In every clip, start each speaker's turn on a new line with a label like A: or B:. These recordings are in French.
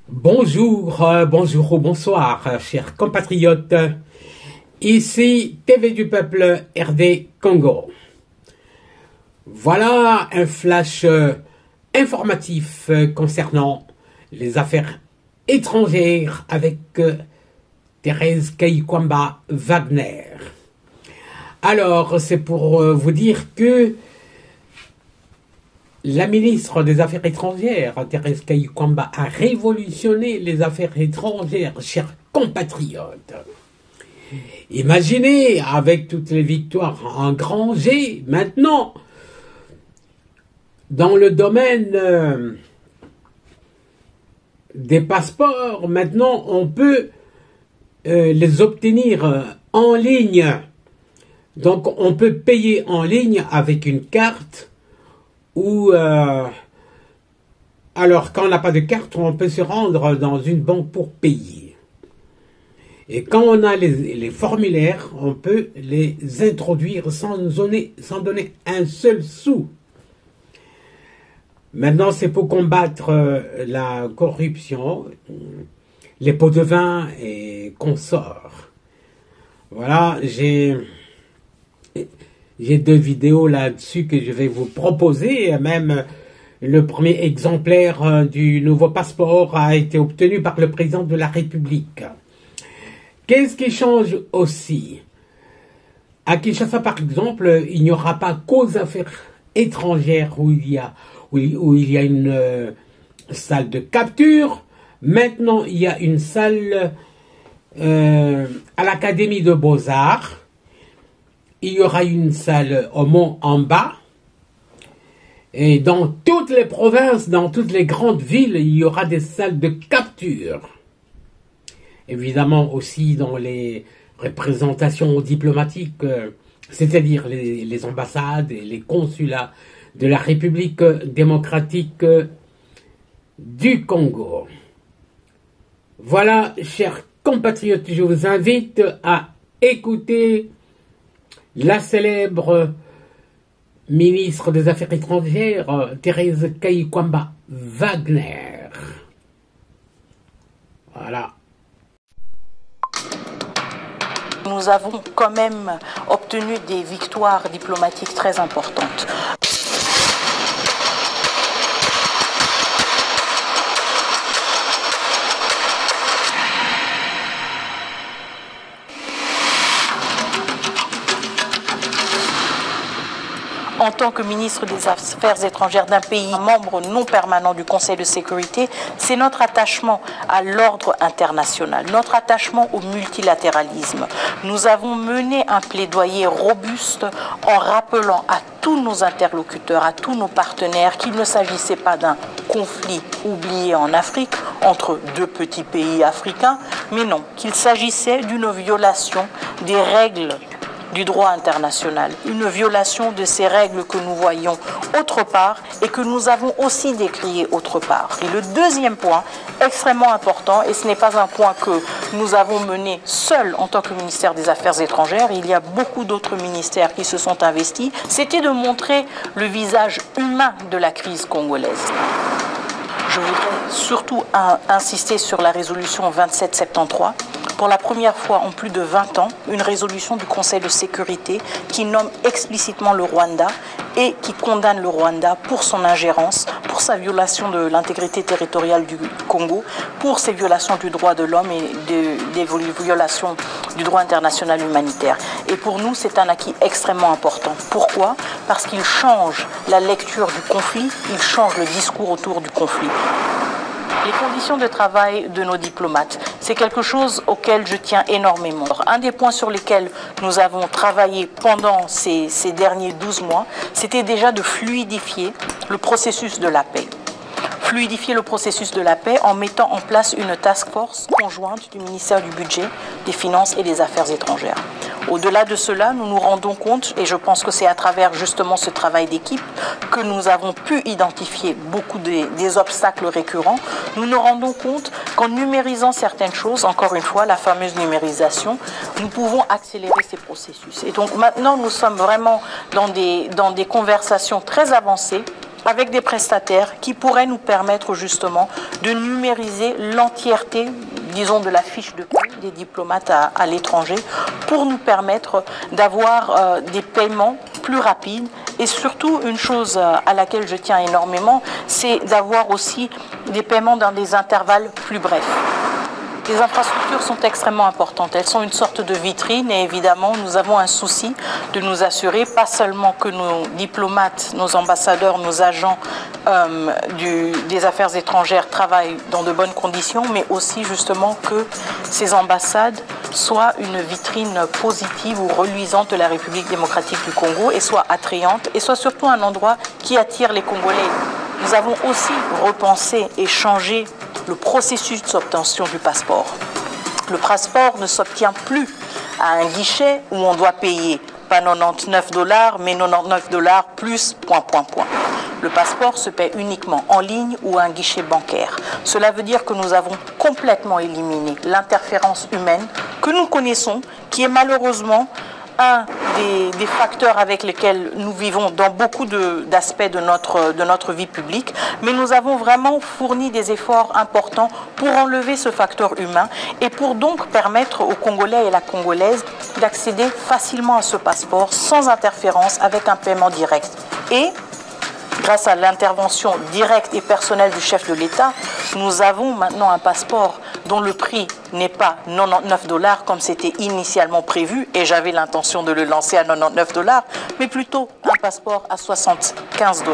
A: Bonjour, bonjour ou bonsoir, chers compatriotes. Ici TV du Peuple RD Congo. Voilà un flash informatif concernant les affaires étrangères avec Thérèse Kayikwamba Wagner. Alors, c'est pour vous dire que la ministre des Affaires étrangères, Thérèse Kayikwamba, a révolutionné les affaires étrangères, chers compatriotes. Imaginez, avec toutes les victoires engrangées, maintenant, dans le domaine des passeports, maintenant, on peut les obtenir en ligne. Donc, on peut payer en ligne avec une carte ou alors quand on n'a pas de carte, on peut se rendre dans une banque pour payer. Et quand on a les formulaires, on peut les introduire sans donner un seul sou. Maintenant, c'est pour combattre la corruption, les pots de vin et consorts. Voilà, j'ai 2 vidéos là-dessus que je vais vous proposer. Même le premier exemplaire du nouveau passeport a été obtenu par le président de la République. Qu'est-ce qui change aussi? À Kinshasa, par exemple, il n'y aura pas qu'aux affaires étrangères où il y a une salle de capture. Maintenant, il y a une salle à l'Académie de Beaux-Arts. Il y aura une salle au Mont en bas. Et dans toutes les provinces, dans toutes les grandes villes, il y aura des salles de capture. Évidemment aussi dans les représentations diplomatiques, c'est-à-dire les ambassades et les consulats de la République démocratique du Congo. Voilà, chers compatriotes, je vous invite à écouter la célèbre ministre des Affaires étrangères, Thérèse Kayikwamba Wagner. Voilà.
B: Nous avons quand même obtenu des victoires diplomatiques très importantes. En tant que ministre des Affaires étrangères d'un pays membre non permanent du Conseil de sécurité, c'est notre attachement à l'ordre international, notre attachement au multilatéralisme. Nous avons mené un plaidoyer robuste en rappelant à tous nos interlocuteurs, à tous nos partenaires qu'il ne s'agissait pas d'un conflit oublié en Afrique entre 2 petits pays africains, mais non, qu'il s'agissait d'une violation des règles du droit international, une violation de ces règles que nous voyons autre part et que nous avons aussi décrié autre part. Et le deuxième point, extrêmement important, et ce n'est pas un point que nous avons mené seul en tant que ministère des Affaires étrangères, il y a beaucoup d'autres ministères qui se sont investis, c'était de montrer le visage humain de la crise congolaise. Je voudrais surtout insister sur la résolution 2773. Pour la première fois en plus de 20 ans, une résolution du Conseil de sécurité qui nomme explicitement le Rwanda et qui condamne le Rwanda pour son ingérence, pour sa violation de l'intégrité territoriale du Congo, pour ses violations du droit de l'homme et des violations du droit international humanitaire. Et pour nous, c'est un acquis extrêmement important. Pourquoi? Parce qu'il change la lecture du conflit, il change le discours autour du conflit. Les conditions de travail de nos diplomates, c'est quelque chose auquel je tiens énormément. Un des points sur lesquels nous avons travaillé pendant ces derniers 12 mois, c'était déjà de fluidifier le processus de la paix. Fluidifier le processus de la paix en mettant en place une task force conjointe du ministère du Budget, des Finances et des Affaires étrangères. Au-delà de cela, nous nous rendons compte, et je pense que c'est à travers justement ce travail d'équipe que nous avons pu identifier beaucoup des obstacles récurrents, nous nous rendons compte qu'en numérisant certaines choses, encore une fois, la fameuse numérisation, nous pouvons accélérer ces processus. Et donc maintenant, nous sommes vraiment dans des conversations très avancées avec des prestataires qui pourraient nous permettre justement de numériser l'entièreté, disons, de la fiche de paie des diplomates à l'étranger pour nous permettre d'avoir des paiements plus rapides. Et surtout, une chose à laquelle je tiens énormément, c'est d'avoir aussi des paiements dans des intervalles plus brefs. Les infrastructures sont extrêmement importantes. Elles sont une sorte de vitrine et évidemment, nous avons un souci de nous assurer, pas seulement que nos diplomates, nos ambassadeurs, nos agents des affaires étrangères travaillent dans de bonnes conditions, mais aussi justement que ces ambassades soient une vitrine positive ou reluisante de la République démocratique du Congo et soient attrayantes et soient surtout un endroit qui attire les Congolais. Nous avons aussi repensé et changé le processus d'obtention du passeport. Le passeport ne s'obtient plus à un guichet où on doit payer pas 99 $, mais 99 $ plus ... Le passeport se paie uniquement en ligne ou à un guichet bancaire. Cela veut dire que nous avons complètement éliminé l'interférence humaine que nous connaissons, qui est malheureusement un des facteurs avec lesquels nous vivons dans beaucoup d'aspects de notre vie publique, mais nous avons vraiment fourni des efforts importants pour enlever ce facteur humain et pour donc permettre aux Congolais et la Congolaise d'accéder facilement à ce passeport sans interférence avec un paiement direct. Et grâce à l'intervention directe et personnelle du chef de l'État, nous avons maintenant un passeport dont le prix n'est pas 99 $ comme c'était initialement prévu, et j'avais l'intention de le lancer à 99 $, mais plutôt un passeport à 75 $.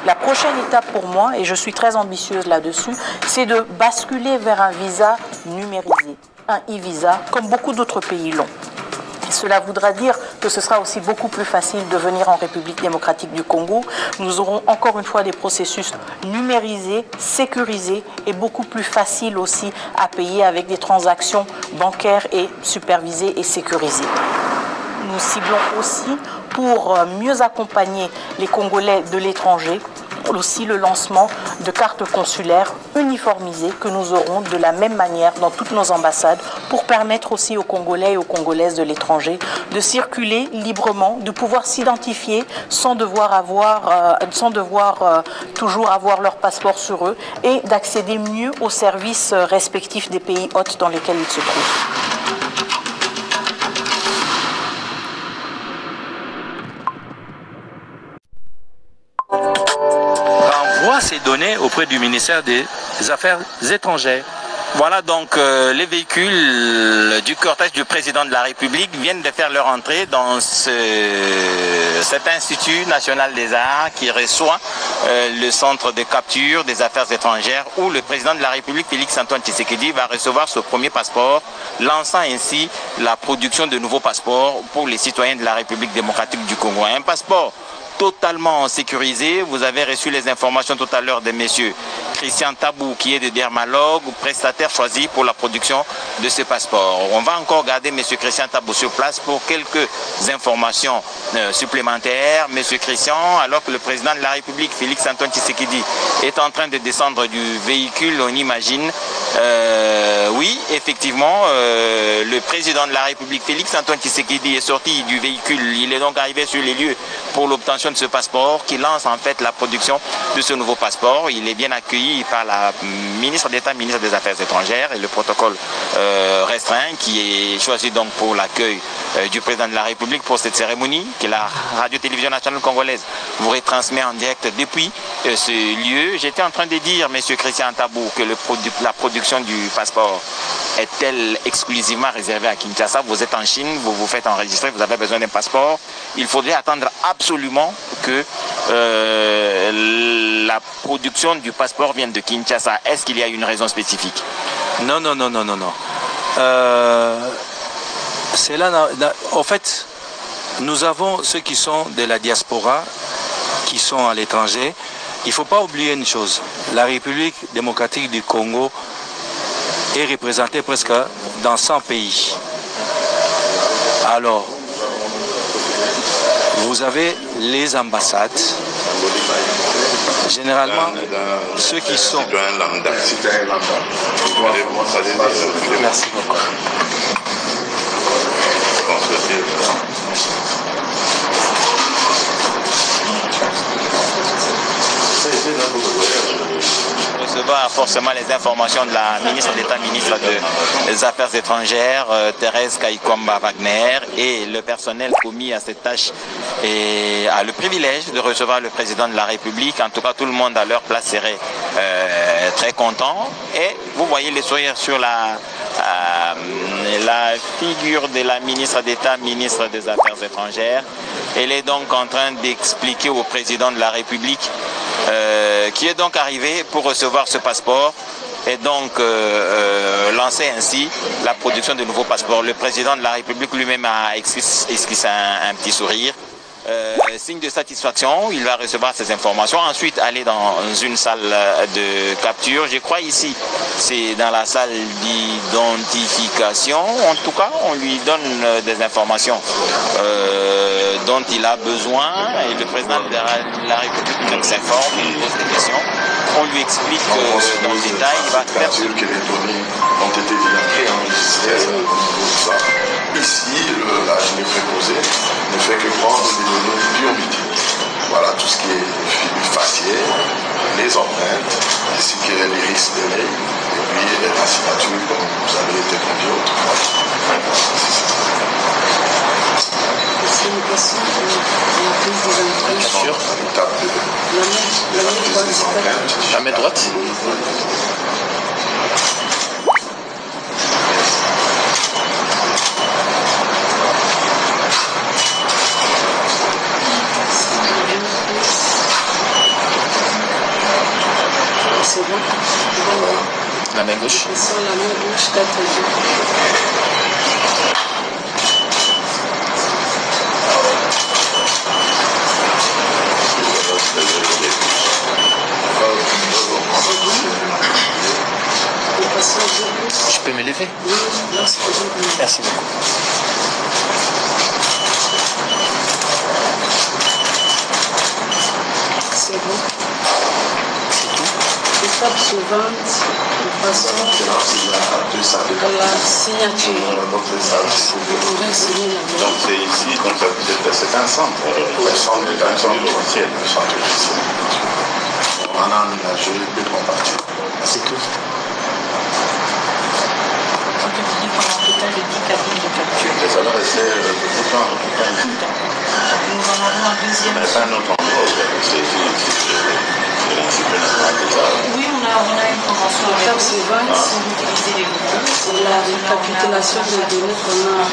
B: La prochaine étape pour moi, et je suis très ambitieuse là-dessus, c'est de basculer vers un visa numérisé, un e-visa, comme beaucoup d'autres pays l'ont. Cela voudra dire que ce sera aussi beaucoup plus facile de venir en République démocratique du Congo. Nous aurons encore une fois des processus numérisés, sécurisés et beaucoup plus faciles aussi à payer avec des transactions bancaires et supervisées et sécurisées. Nous ciblons aussi pour mieux accompagner les Congolais de l'étranger aussi le lancement de cartes consulaires uniformisées que nous aurons de la même manière dans toutes nos ambassades pour permettre aussi aux Congolais et aux Congolaises de l'étranger de circuler librement, de pouvoir s'identifier sans devoir toujours avoir leur passeport sur eux et d'accéder mieux aux services respectifs des pays hôtes dans lesquels ils se trouvent.
C: Ces données auprès du ministère des Affaires étrangères. Voilà donc les véhicules du cortège du président de la République viennent de faire leur entrée dans cet Institut national des arts qui reçoit le centre de capture des affaires étrangères où le président de la République, Félix-Antoine Tshisekedi, va recevoir ce premier passeport, lançant ainsi la production de nouveaux passeports pour les citoyens de la République démocratique du Congo. Un passeport totalement sécurisé. Vous avez reçu les informations tout à l'heure de monsieur Christian Tabou, qui est de dermatologue, prestataire choisi pour la production de ce passeport. On va encore garder monsieur Christian Tabou sur place pour quelques informations supplémentaires. Monsieur Christian, alors que le président de la République, Félix-Antoine Tshisekedi, est en train de descendre du véhicule, on imagine, oui, effectivement, le président de la République, Félix-Antoine Tshisekedi, est sorti du véhicule. Il est donc arrivé sur les lieux pour l'obtention de ce passeport qui lance en fait la production de ce nouveau passeport. Il est bien accueilli par la ministre d'État, ministre des Affaires étrangères, et le protocole restreint qui est choisi donc pour l'accueil du président de la République pour cette cérémonie que la radio-télévision nationale congolaise vous retransmet en direct depuis ce lieu. J'étais en train de dire, monsieur Christian Tabou, que la production du passeport est-elle exclusivement réservée à Kinshasa? Vous êtes en Chine, vous vous faites enregistrer, vous avez besoin d'un passeport. Il faudrait attendre absolument que la production du passeport vienne de Kinshasa. Est-ce qu'il y a une raison spécifique?
D: Non. En fait, nous avons ceux qui sont de la diaspora, qui sont à l'étranger. Il ne faut pas oublier une chose. La République démocratique du Congo est représentée presque dans 100 pays. Alors, vous avez les ambassades. Généralement, ceux qui sont... Merci beaucoup.
C: Recevoir forcément les informations de la ministre d'État, ministre des Affaires étrangères, Thérèse Kaikwamba Wagner, et le personnel commis à cette tâche a le privilège de recevoir le président de la République. En tout cas, tout le monde à leur place serait très content. Et vous voyez les sourires sur la figure de la ministre d'État, ministre des Affaires étrangères. Elle est donc en train d'expliquer au président de la République qui est donc arrivé pour recevoir ce passeport et donc lancer ainsi la production de nouveaux passeports. Le président de la République lui-même a esquissé un petit sourire. Signe de satisfaction, il va recevoir ces informations, ensuite aller dans une salle de capture. Je crois ici, c'est dans la salle d'identification. En tout cas, on lui donne des informations dont il a besoin et le président de la République s'informe, il pose des questions. On lui explique dans le détail, il va faire...
E: que les données ont été identifiées, enregistrées, ici, la ligne préposée ne fait que prendre des données biométriques. Voilà tout ce qui est faciès, les empreintes, ainsi que l'iris de l'œil, et puis la signature, comme vous avez été convié autrefois.
F: C'est une question de la prise des empreintes.
E: L'étape de la prise des empreintes.
G: La main droite.
F: C'est bon.
G: La main gauche.
F: Sur la main gauche, 4 jours.
G: Je peux me lever?
F: Oui, c'est bon.
G: Merci beaucoup.
F: C'est bon. Étape suivante, de façon à la signature. On va signer la main.
E: Donc c'est ici, donc c'est un centre. Un centre officiel. On en a aménagé 2 compartiments.
G: C'est tout.
B: On peut dire qu'on a un total de 10 cabines de capture.
E: Et ça va rester tout le temps.
B: Nous en avons un deuxième.
E: Mais pas un autre endroit.
B: Oui, on a une convention avec
F: L'étape suivante,
B: pour utiliser les locaux.
F: c'est la récapitulation des données qu'on a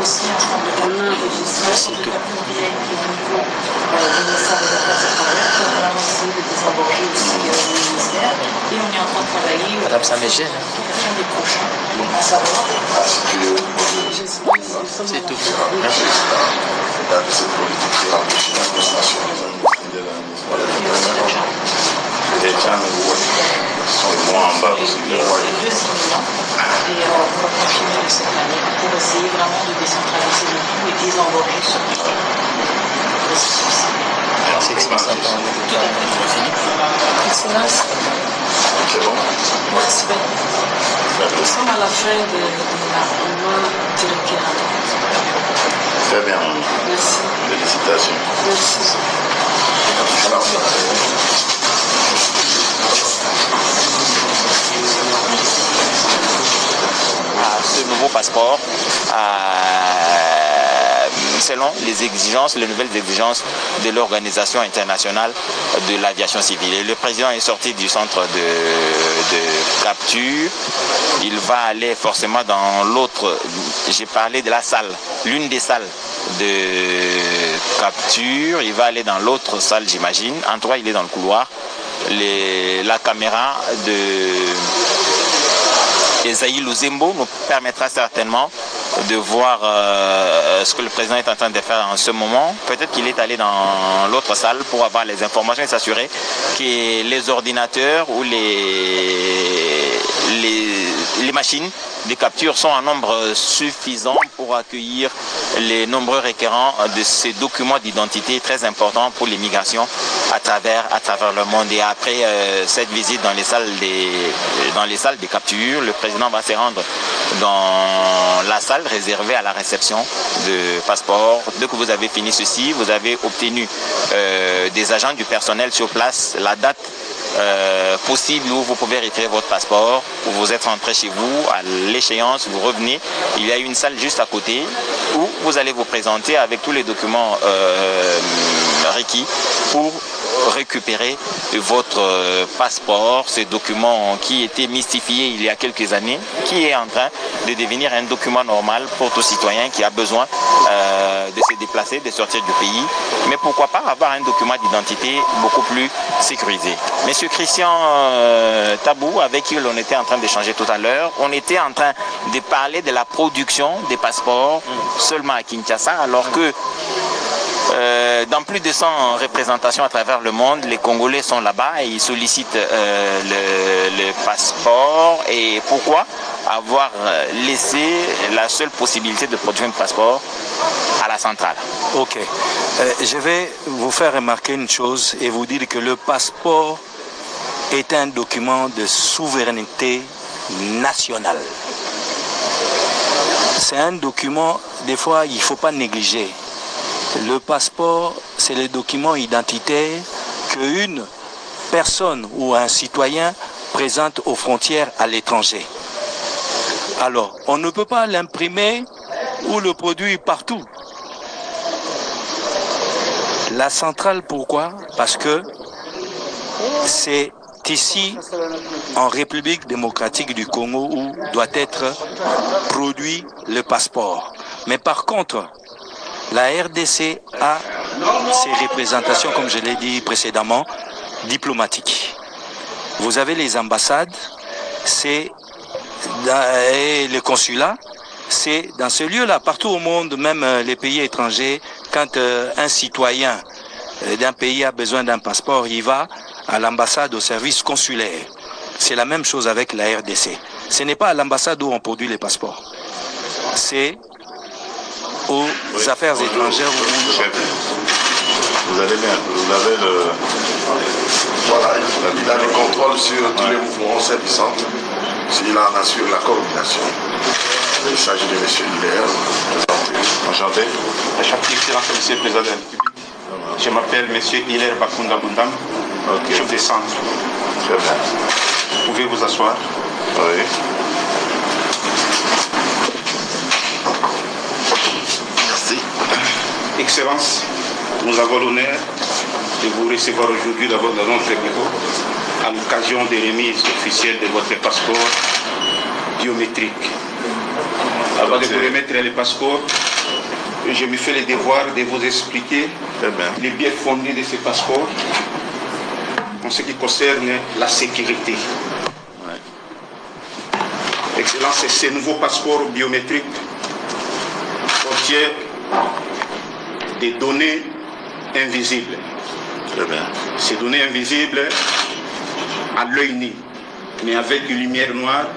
B: Aussi un centre de
F: enregistrées.
B: capture qui est au niveau du ministère des Affaires étrangères, qui va essayé de désengorger aussi le ministère. Et on est en train de travailler sur
G: Madame, ça me gêne.
B: la question des prochains, à savoir
G: C'est tout.
E: Les gens sont moins en bas
B: les 2 imminents. Et on va continuer de cette année pour essayer vraiment de décentraliser le tout et désengorger ce processus.
G: Merci, Excellence.
F: Excellence.
E: C'est bon?
F: Merci bien. Nous sommes à la fin de la réunion du requérant.
E: Très bien.
F: Merci.
E: Félicitations.
F: Merci.
E: Alors,
C: à ce nouveau passeport selon les exigences, les nouvelles exigences de l'Organisation internationale de l'aviation civile. Et le président est sorti du centre de capture. Il va aller forcément dans l'autre, j'ai parlé de la salle, l'une des salles de capture. Il va aller dans l'autre salle, j'imagine. En tout cas, il est dans le couloir. La caméra de Esaïe Luzembo nous permettra certainement de voir ce que le président est en train de faire en ce moment. Peut-être qu'il est allé dans l'autre salle pour avoir les informations et s'assurer que les ordinateurs ou les machines de capture sont en nombre suffisant pour pour accueillir les nombreux requérants de ces documents d'identité très importants pour l'immigration à travers le monde. Et après cette visite dans les salles des captures, le président va se rendre dans la salle réservée à la réception de passeports. Dès que vous avez fini ceci, vous avez obtenu des agents du personnel sur place la date possible où vous pouvez retirer votre passeport, où vous êtes rentré chez vous, à l'échéance, vous revenez. Il y a une salle juste à côté où vous allez vous présenter avec tous les documents requis pour récupérer votre passeport, ce document qui était mystifié il y a quelques années, qui est en train de devenir un document normal pour tout citoyen qui a besoin de se déplacer, de sortir du pays. Mais pourquoi pas avoir un document d'identité beaucoup plus sécurisé. Monsieur Christian Tabou, avec qui on était en train d'échanger tout à l'heure, on était en train de parler de la production des passeports seulement à Kinshasa, alors que dans plus de 100 représentations à travers le monde, les Congolais sont là-bas et ils sollicitent le passeport. Et pourquoi avoir laissé la seule possibilité de produire un passeport à la centrale?
D: Ok. Je vais vous faire remarquer une chose et vous dire que le passeport est un document de souveraineté nationale. C'est un document, des fois, il ne faut pas négliger. Le passeport, c'est le document identitaire qu'une personne ou un citoyen présente aux frontières à l'étranger. Alors, on ne peut pas l'imprimer ou le produire partout. La centrale, pourquoi? Parce que c'est ici, en République démocratique du Congo, où doit être produit le passeport. Mais par contre, la RDC a ses représentations, comme je l'ai dit précédemment, diplomatiques. Vous avez les ambassades, et les consulats, c'est dans ce lieu-là, partout au monde, même les pays étrangers, quand un citoyen d'un pays a besoin d'un passeport, il va à l'ambassade, au service consulaire. C'est la même chose avec la RDC. Ce n'est pas à l'ambassade où on produit les passeports. C'est aux affaires étrangères.
E: Vous allez bien, vous avez le... Voilà, il a le contrôle sur tous les mouvements servissants. Il en assure la coordination. Il s'agit de M. Hilaire. Enchanté.
H: Enchanté, excellence, Monsieur le Président de la République. Je m'appelle M. Hilaire Bakunda Bundam, chef de centre.
E: Très bien.
H: Vous pouvez vous asseoir.
E: Oui. Merci.
H: Excellence, nous avons l'honneur de vous recevoir aujourd'hui dans notre bureau à l'occasion des remises officielles de votre passeport biométrique. Avant de vous remettre le passeport, je me fais le devoir de vous expliquer les biens fondés de ce passeport en ce qui concerne la sécurité. Excellence, ce nouveau passeport biométrique contient des données invisibles. Ces données invisibles à l'œil nu, mais avec une lumière noire,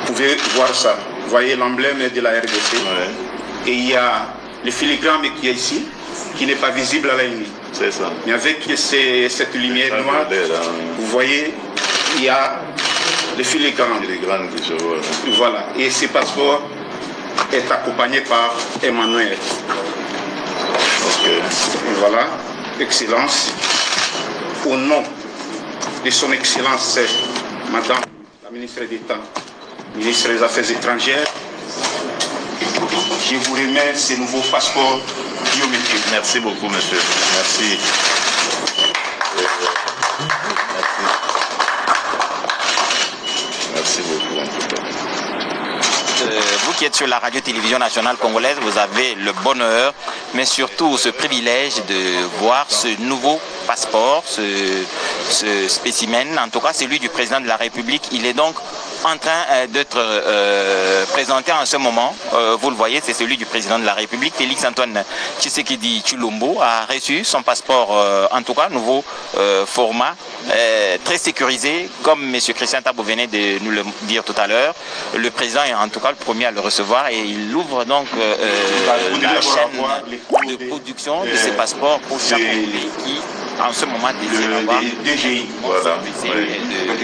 H: vous pouvez voir ça. Vous voyez l'emblème de la RDC. Et il y a le filigrane qui est ici, qui n'est pas visible à l'œil nu.
E: C'est ça.
H: Mais avec cette lumière noire, vous voyez, il y a le filigrane. Voilà. Et ce passeport est accompagné par Emmanuel. Et voilà, Excellence, au nom de son Excellence, Madame la ministre d'État, ministre des Affaires étrangères, je vous remets ces nouveaux passeports biométriques.
E: Merci beaucoup, monsieur. Merci. Merci beaucoup, en tout cas.
C: Vous qui êtes sur la radio-télévision nationale congolaise, vous avez le bonheur, mais surtout ce privilège de voir ce nouveau passeport, ce spécimen, en tout cas celui du président de la République. Il est donc en train d'être présenté en ce moment. Vous le voyez, c'est celui du président de la République. Félix Antoine Tshisekedi Tshilombo a reçu son passeport, en tout cas, nouveau format, très sécurisé, comme M. Christian Tabou venait de nous le dire tout à l'heure. Le président est en tout cas le premier à le recevoir et il ouvre donc la chaîne de production de ces passeports pour chaque pays qui, en ce moment, désire avoir
H: DGI. Voilà.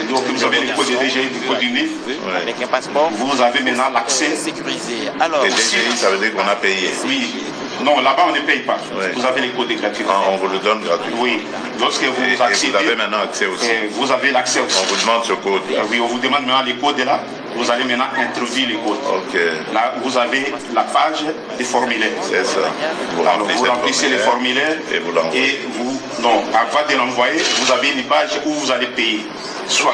H: Donc vous avez le code de DGI du code du livre.
C: Avec un passeport,
H: vous avez maintenant l'accès
C: sécurisé. Alors,
E: Et DGI, ça veut dire qu'on a payé.
H: Oui. Non, là-bas, on ne paye pas. Ouais. Vous avez les codes gratuitement.
E: On vous le donne gratuitement.
H: Oui. Lorsque vous accédez,
E: vous avez maintenant accès aussi.
H: Vous avez l'accès aussi.
E: On vous demande ce code.
H: Oui, on vous demande maintenant les codes là. Vous allez maintenant introduire les codes.
E: Ok.
H: Là, vous avez la page des formulaires.
E: C'est ça.
H: Vous remplissez les formulaires
E: et vous l'envoyez.
H: Avant de l'envoyer, vous avez une page où vous allez payer. Soit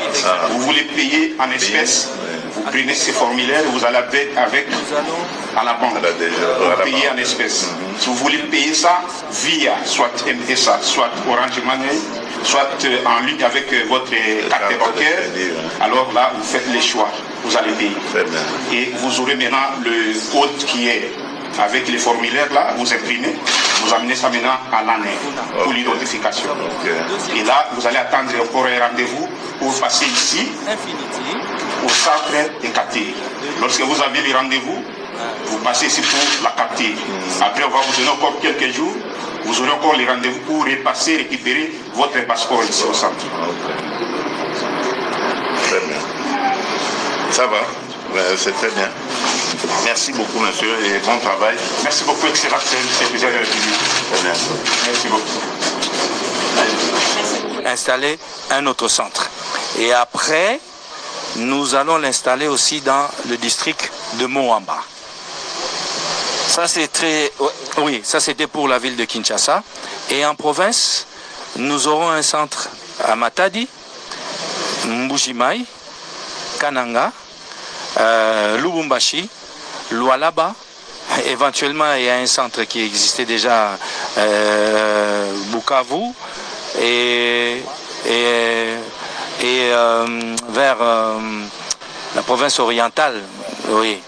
H: vous voulez payer en espèces. Vous prenez ces formulaires et vous allez avec à la banque. Vous payez en espèces. Si vous voulez payer ça via soit MPSA, soit Orange Money, soit en ligne avec votre carte bancaire, alors là, vous faites les choix. Vous allez payer. Et vous aurez maintenant le code qui est avec les formulaires là, vous imprimez, vous amenez ça maintenant à l'année pour l'identification. Et là, vous allez attendre encore un rendez-vous pour passer ici au centre des captures. Lorsque vous avez les rendez-vous, vous passez ici pour la capture. Après, on va vous donner encore quelques jours, vous aurez encore les rendez-vous pour repasser, récupérer votre passeport ici au centre.
E: Très bien. Ça va, c'est très bien. Merci beaucoup, monsieur, et bon travail.
H: Merci beaucoup, Excellence, c'est le président de la République. Merci beaucoup.
D: Installer un autre centre. Et après, nous allons l'installer aussi dans le district de Moamba. Ça, c'est très... Oui, ça, c'était pour la ville de Kinshasa. Et en province, nous aurons un centre à Matadi, Mbujimaï, Kananga, Lubumbashi, Lualaba. Éventuellement, il y a un centre qui existait déjà, Bukavu, et vers la province orientale, oui.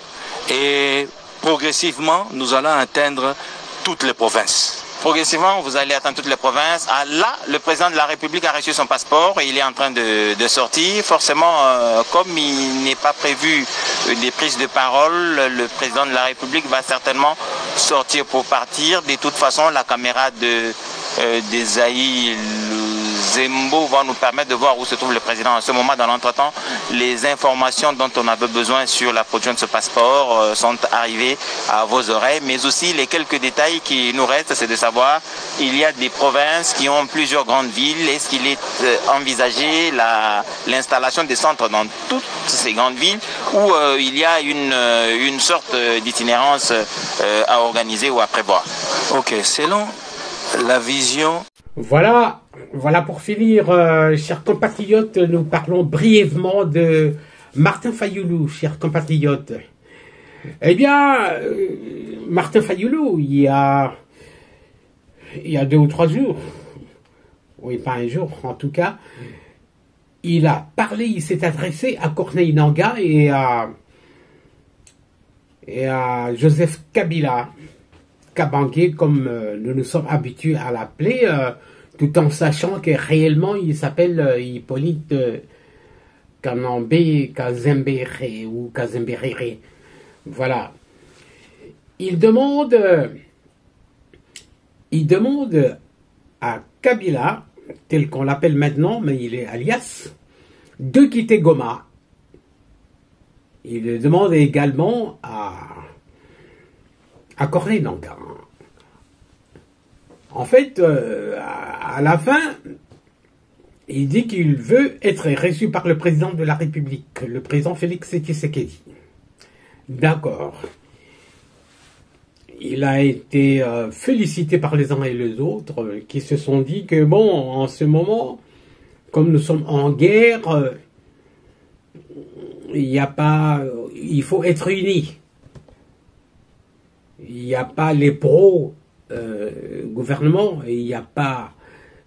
D: Et progressivement, nous allons atteindre toutes les provinces.
C: Progressivement, vous allez atteindre toutes les provinces. Ah, là, le président de la République a reçu son passeport et il est en train de sortir. Forcément, comme il n'est pas prévu des prises de parole, le président de la République va certainement sortir pour partir. De toute façon, la caméra d'Esaïe Zembo va nous permettre de voir où se trouve le président en ce moment. Dans l'entretemps, les informations dont on avait besoin sur la production de ce passeport sont arrivées à vos oreilles, mais aussi les quelques détails qui nous restent, c'est de savoir, il y a des provinces qui ont plusieurs grandes villes. Est-ce qu'il est envisagé l'installation des centres dans toutes ces grandes villes où il y a une sorte d'itinérance à organiser ou à prévoir?
D: Ok, selon la vision...
A: Voilà pour finir, chers compatriotes, nous parlons brièvement de Martin Fayulu, chers compatriotes. Eh bien, Martin Fayulu, il y a 2 ou 3 jours, oui, pas un jour en tout cas, il a parlé, il s'est adressé à Corneille Nangaa et à Joseph Kabila, Kabange, comme nous nous sommes habitués à l'appeler, tout en sachant que réellement il s'appelle Hippolyte Kanambe Kazembere ou Kazemberere. Voilà. Il demande à Kabila, tel qu'on l'appelle maintenant, mais il est alias, de quitter Goma. Il demande également à Corneille Nangaa. En fait, à la fin, il dit qu'il veut être reçu par le président de la République, le président Félix Tshisekedi. D'accord. Il a été félicité par les uns et les autres, qui se sont dit que, bon, en ce moment, comme nous sommes en guerre, il faut être unis. Il n'y a pas les pro-gouvernement et il n'y a pas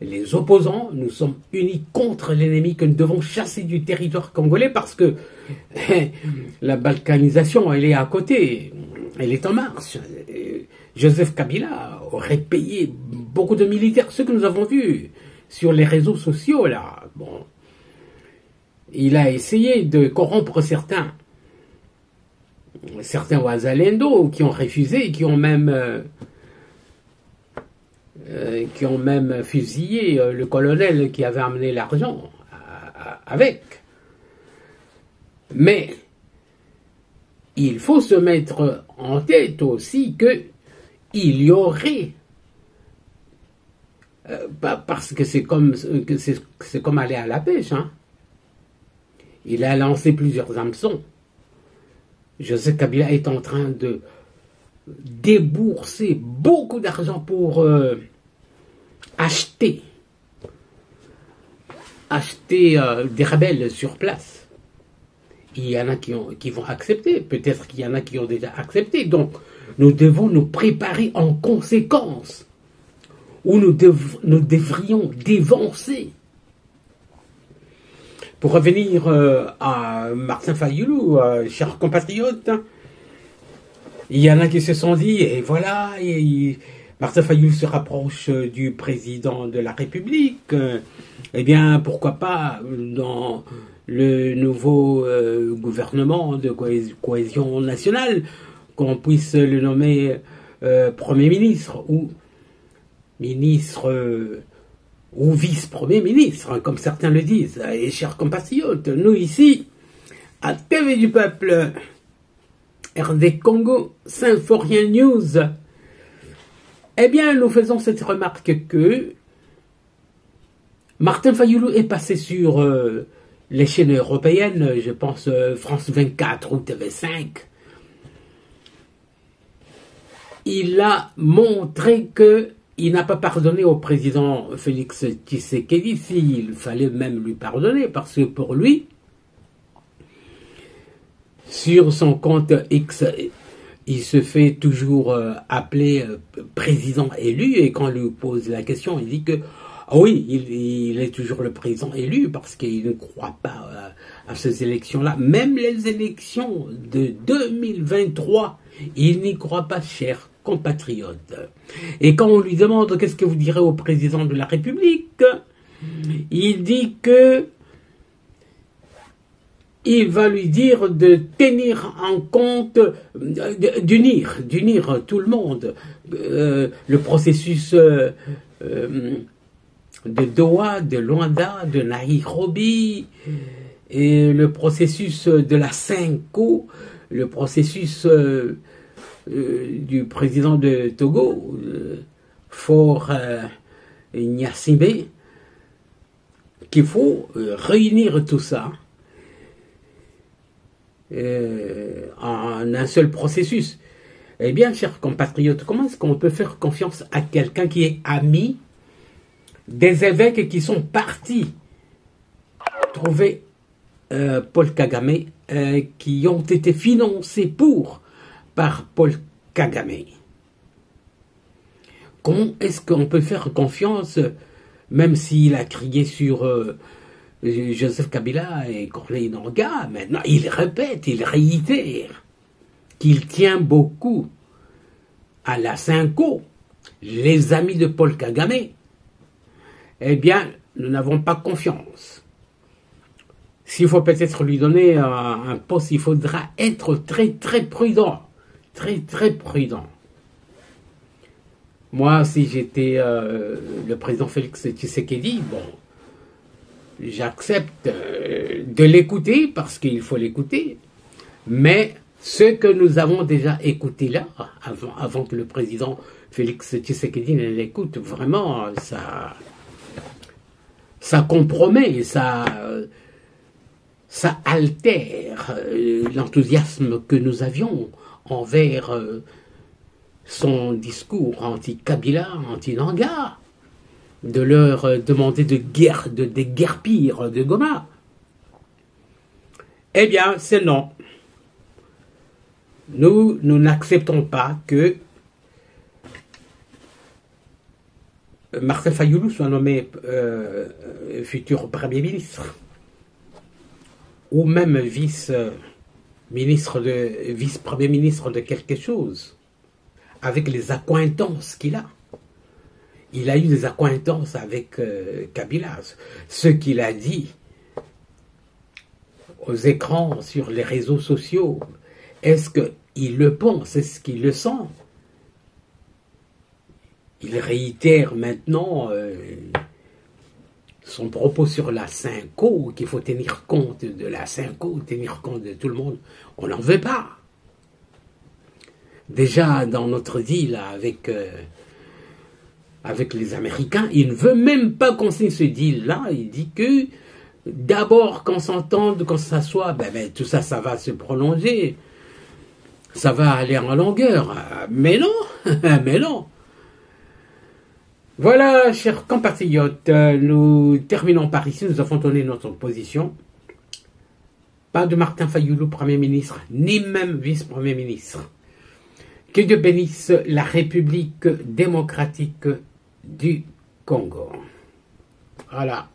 A: les opposants, nous sommes unis contre l'ennemi que nous devons chasser du territoire congolais parce que la balkanisation, elle est à côté, elle est en marche. Joseph Kabila aurait payé beaucoup de militaires, ce que nous avons vu sur les réseaux sociaux là. Bon, il a essayé de corrompre certains Ouazalendo qui ont refusé, qui ont même fusillé le colonel qui avait amené l'argent avec. Mais il faut se mettre en tête aussi que il y aurait, parce que c'est comme aller à la pêche, hein. Il a lancé plusieurs hameçons. Joseph Kabila est en train de débourser beaucoup d'argent pour acheter des rebelles sur place. Il y en a qui vont accepter, peut-être qu'il y en a qui ont déjà accepté. Donc, nous devons nous préparer en conséquence, ou nous devrions dévancer. Pour revenir à Martin Fayulu, chers compatriotes, il y en a qui se sont dit, et voilà, Martin Fayulu se rapproche du président de la République, eh bien, pourquoi pas dans le nouveau gouvernement de cohésion nationale, qu'on puisse le nommer Premier ministre ou ministre ou vice-premier ministre, comme certains le disent. Et chers compatriotes, nous ici, à TV du Peuple, RD Congo, Symphorien News, eh bien, nous faisons cette remarque que Martin Fayulu est passé sur les chaînes européennes, je pense France 24 ou TV5. Il a montré que il n'a pas pardonné au président Félix Tshisekedi, s'il fallait même lui pardonner, parce que pour lui, sur son compte X, il se fait toujours appeler président élu, et quand on lui pose la question, il dit que oui, il est toujours le président élu, parce qu'il ne croit pas à ces élections-là. Même les élections de 2023, il n'y croit pas, cher compatriotes. Et quand on lui demande qu'est-ce que vous direz au président de la République, il dit que il va lui dire de tenir en compte, d'unir tout le monde. Le processus de Doha, de Luanda, de Nairobi, et le processus de la Cinco, le processus du président de Togo, Faure Gnassingbé, qu'il faut réunir tout ça en un seul processus. Eh bien, chers compatriotes, comment est-ce qu'on peut faire confiance à quelqu'un qui est ami des évêques qui sont partis trouver Paul Kagame, qui ont été financés par Paul Kagame? Comment est-ce qu'on peut faire confiance, même s'il a crié sur Joseph Kabila et Corneille Nangaa, maintenant il répète, il réitère qu'il tient beaucoup à la Cinco, les amis de Paul Kagame? Eh bien, nous n'avons pas confiance. S'il faut peut-être lui donner un poste, il faudra être très très prudent. Très très prudent. Moi, si j'étais le président Félix Tshisekedi, bon, j'accepte de l'écouter parce qu'il faut l'écouter, mais ce que nous avons déjà écouté là, avant que le président Félix Tshisekedi ne l'écoute, vraiment, ça compromet, ça altère l'enthousiasme que nous avions envers son discours anti-Kabila, anti-Nangaa, de leur demander de déguerpir de Goma. Eh bien, c'est non. Nous n'acceptons pas que Martin Fayoulou soit nommé futur Premier ministre, ou même vice-premier ministre de quelque chose, avec les accointances qu'il a. Il a eu des accointances avec Kabila. Ce qu'il a dit aux écrans, sur les réseaux sociaux, est-ce qu'il le pense, est-ce qu'il le sent? Il réitère maintenant son propos sur la Synco, qu'il faut tenir compte de la Synco, tenir compte de tout le monde. On n'en veut pas. Déjà, dans notre deal avec les Américains, il ne veut même pas qu'on signe ce deal-là. Il dit que d'abord qu'on s'entende, qu'on s'assoie, tout ça, ça va se prolonger. Ça va aller en longueur. Mais non, mais non. Voilà, chers compatriotes, nous terminons par ici. Nous avons donné notre position. Pas de Martin Fayoulou, Premier ministre, ni même vice-premier ministre. Que Dieu bénisse la République démocratique du Congo. Voilà.